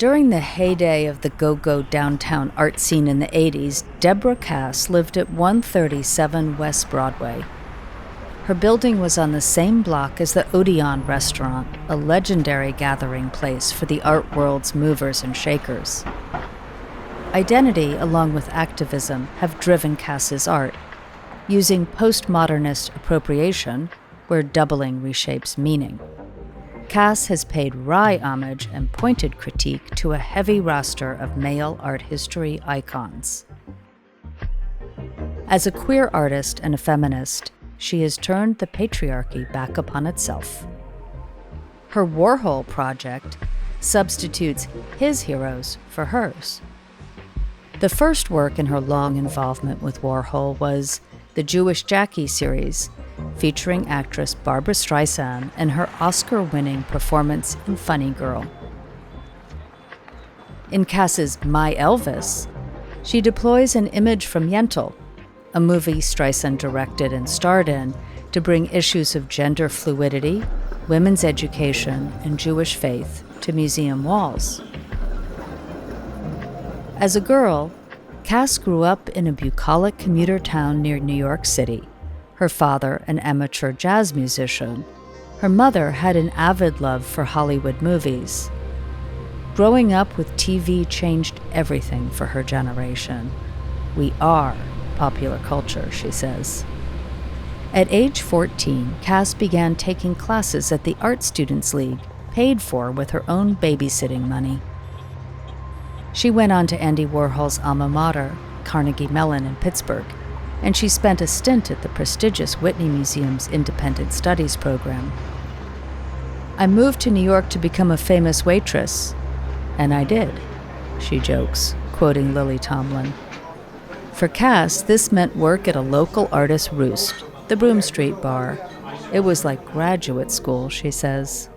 During the heyday of the go-go downtown art scene in the 80s, Deborah Kass lived at 137 West Broadway. Her building was on the same block as the Odeon restaurant, a legendary gathering place for the art world's movers and shakers. Identity, along with activism, have driven Kass's art, using post-modernist appropriation, where doubling reshapes meaning. Kass has paid wry homage and pointed critique to a heavy roster of male art history icons. As a queer artist and a feminist, she has turned the patriarchy back upon itself. Her Warhol Project substitutes his heroes for hers. The first work in her long involvement with Warhol was the Jewish Jackie series, featuring actress Barbra Streisand and her Oscar-winning performance in Funny Girl. In Kass's My Elvis, she deploys an image from Yentl, a movie Streisand directed and starred in, to bring issues of gender fluidity, women's education, and Jewish faith to museum walls. As a girl, Kass grew up in a bucolic commuter town near New York City. Her father, an amateur jazz musician. Her mother had an avid love for Hollywood movies. Growing up with TV changed everything for her generation. We are popular culture, she says. At age 14, Kass began taking classes at the Art Students League, paid for with her own babysitting money. She went on to Andy Warhol's alma mater, Carnegie Mellon in Pittsburgh, and she spent a stint at the prestigious Whitney Museum's Independent Studies program. I moved to New York to become a famous waitress, and I did, she jokes, quoting Lily Tomlin. For Kass, this meant work at a local artist roost, the Broome Street Bar. It was like graduate school, she says.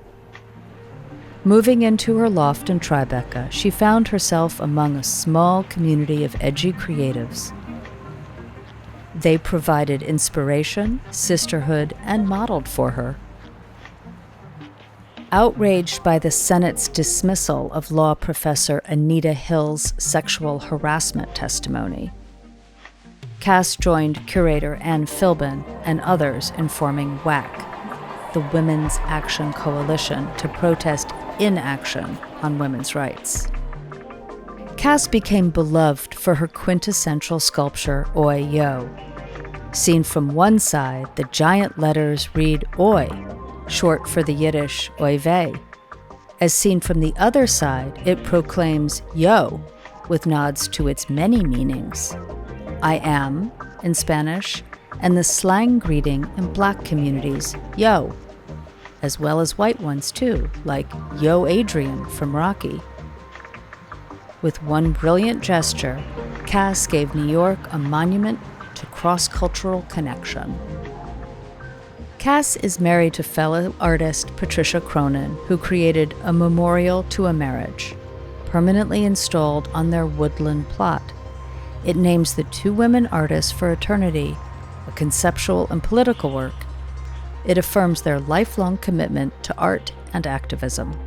Moving into her loft in Tribeca, she found herself among a small community of edgy creatives. They provided inspiration, sisterhood, and modeled for her. Outraged by the Senate's dismissal of law professor Anita Hill's sexual harassment testimony, Kass joined curator Ann Philbin and others in forming WAC, the Women's Action Coalition, to protest inaction on women's rights. Kass became beloved for her quintessential sculpture, Oi Yo. Seen from one side, the giant letters read Oi, short for the Yiddish Oy vey. As seen from the other side, it proclaims Yo, with nods to its many meanings. I am, in Spanish, and the slang greeting in Black communities, Yo, as well as white ones too, like Yo Adrian from Rocky. With one brilliant gesture, Kass gave New York a monument to cross-cultural connection. Kass is married to fellow artist Patricia Cronin, who created a memorial to a marriage, permanently installed on their woodland plot. It names the two women artists for eternity, a conceptual and political work. It affirms their lifelong commitment to art and activism.